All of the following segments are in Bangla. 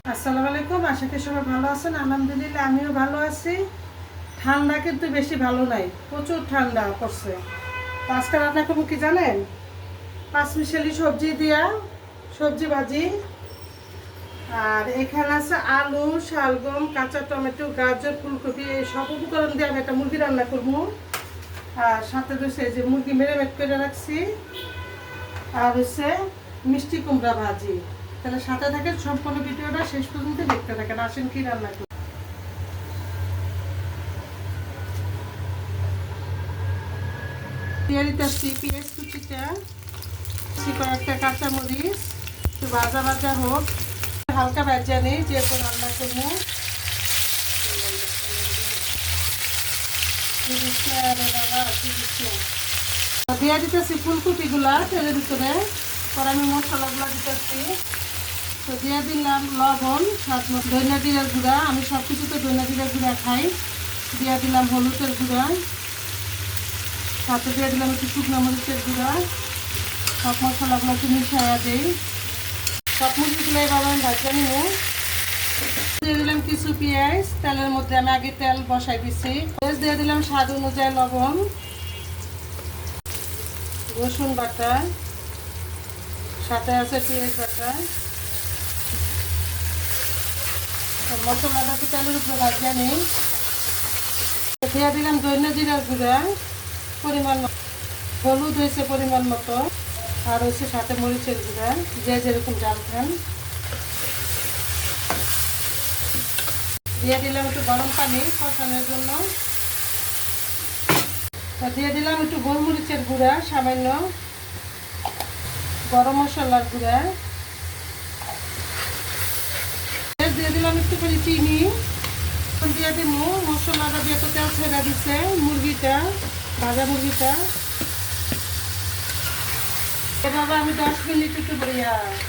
আসসালামু আলাইকুম, আশা করি সবাই ভালো আছেন। আলহামদুলিল্লাহ আমিও ভালো আছি। ঠান্ডা কিন্তু বেশি ভালো নাই, প্রচুর ঠান্ডা পড়ছে। তো আজকে রান্না করবো কি জানেন? পাঁচমিশালি সবজি দিয়া সবজি ভাজি। আর এখানে আছে আলু, শালগম, কাঁচা টমেটো, গাজর, ফুলকপি, এই সব উপকরণ দিয়ে আমি একটা মুরগি রান্না করবো। আর সাথে রয়েছে এই যে মুরগি মেরিনেট করে রাখছি, আর হচ্ছে মিষ্টি কুমড়া ভাজি। তাহলে সাথে থাকেন, সম্পূর্ণ ভিডিওটা শেষ পর্যন্ত দেখতে থাকেন। আসেন কি রান্না করি। দিয়ে দিতেছি পেঁয়াজ কুচিটা, কয়েকটা কাঁচামরিচ, একটু ভাজা ভাজা হোক, হালকা ভাজা নেই যেহেতু রান্না করবো। দিয়ে দিতেছি ফুলকপিগুলা তেলের ভিতরে, পরে আমি মশলাগুলো দিতেছি। তো দিয়ে দিলাম লবণ, স্বাদ মতো ধনিয়া জিরার গুঁড়া, আমি সব কিছুতে ধনিয়া জিরার গুঁড়া খাই। দিয়ে দিলাম হলুদের গুঁড়া, সাথে দিয়ে দিলাম একটু শুকনো মরিচের গুঁড়া। সব মশলাগুলো একটু মিশাইয়া দিই। সব মুরগিগুলো এভাবে আমি ভাজা নিব। দিয়ে দিলাম কিছু পেঁয়াজ, তেলের মধ্যে আমি আগে তেল বসাই দিছি। পেঁয়াজ দিয়ে দিলাম স্বাদ অনুযায়ী লবণ, রসুন বাটা, সাথে আছে পেঁয়াজ বাটা। মশলাটা তো তেলের উপরে ভাজা নেই। দিয়ে দিলাম ধনিয়া জিরার গুঁড়া পরিমাণ মতো, হলুদ হয়েছে পরিমাণ মতো, আর হচ্ছে সাথে মরিচের গুঁড়া, যে যেরকম জাল খান। দিয়ে দিলাম একটু গরম পানি কষানোর জন্য। দিয়ে দিলাম একটু গোলমরিচের গুঁড়া সামান্য, গরম মশলার গুঁড়া, দিয়ে দিলাম একটু করে চিনি। দিয়ে দিব মশলাটা দিয়ে তো তেল ছেড়ে দিচ্ছে মুরগিটা, ভাজা মুরগিটা। এভাবে আমি 10 মিনিট একটু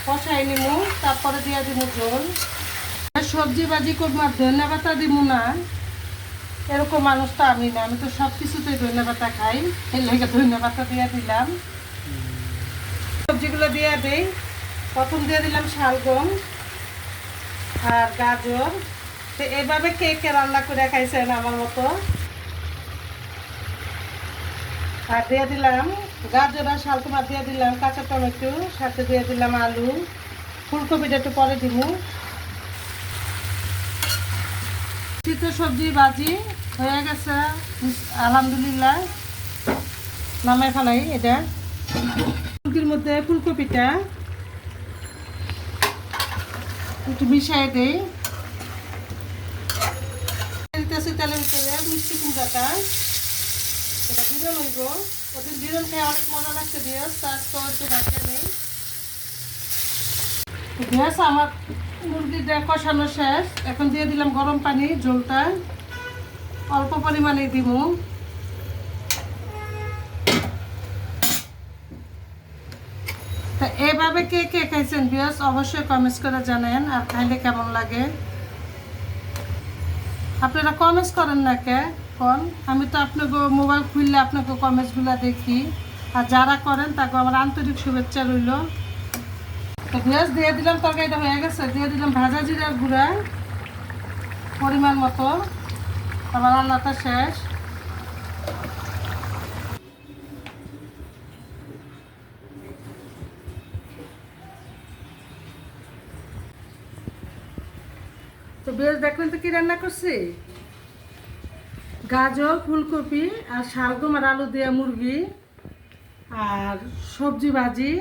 কষাই নিব, তারপরে দিয়ে দিব ঝোল। সবজি ভাজি করবো আর ধনিয়া পাতা দিব না, এরকম মানুষ তো আমি না। আমি তো সব কিছুতেই ধনিয়া পাতা খাই, এর লেগে ধনিয়া পাতা দিয়ে দিলাম। সবজিগুলো দিয়ে দিই। প্রথম দিয়ে দিলাম শালগম আর গাজর। তো এইভাবে কে কে রান্না করে খাইছেন আমার মতো। আর দিয়ে দিলাম গাজর আর শালগম, আর দিয়ে দিলাম কাঁচা টমেটো, সাথে দিয়ে দিলাম আলু, ফুলকপিটা একটু পরে দিব। শীত সবজি ভাজি হয়ে গেছে আলহামদুলিল্লাহ, নামাই ফেলাই। এটা মুরগির মধ্যে ফুলকপিটা একটু মিশাই দিই। দিতেছি তেলের ভিতরে মিষ্টি কুমড়াটা, এটা বিরল হইব। ওদের বিরল খেয়ে অনেক মজা লাগছে। দিয়েস তার তো একটু ভাজা নেই। দিয়েস আমার মুরগিটা কষানো শেষ। এখন দিয়ে দিলাম গরম পানি, ঝোলটা অল্প পরিমাণে দিব। তা এভাবে কে কে খাইছেন বিয়াস অবশ্যই কমেন্টস করে জানেন, আর খাইলে কেমন লাগে। আপনারা কমেন্টস করেন না কে কোন? আমি তো আপনাকে মোবাইল খুললে আপনাকে কমেন্টসগুলো দেখি। আর যারা করেন তাকে আমার আন্তরিক শুভেচ্ছা রইল। তো পেঁয়াজ দিয়ে দিলাম, তরকারিটা হয়ে গেছে। দিয়ে দিলাম ভাজা জিরার গুঁড়া পরিমাণ মতো। আমার রান্নাটা শেষ। তো বেশ দেখলেন তো কি রান্না করছি। গাজর, ফুলকপি আর শালগম আর আলু দিয়ে মুরগি, আর সবজি ভাজি,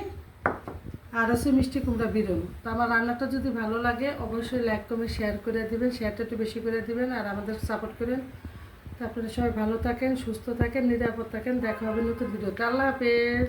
আর হচ্ছে মিষ্টি কুমড়া বিরল। তো আমার রান্নাটা যদি ভালো লাগে অবশ্যই লাইক কমেন্ট শেয়ার করে দিবেন, শেয়ারটা একটু বেশি করে দিবেন, আর আমাদের সাপোর্ট করেন। তো আপনারা সবাই ভালো থাকেন, সুস্থ থাকেন, নিরাপদ থাকেন। দেখা হবে নতুন ভিডিওতে। আল্লাহ হাফেজ।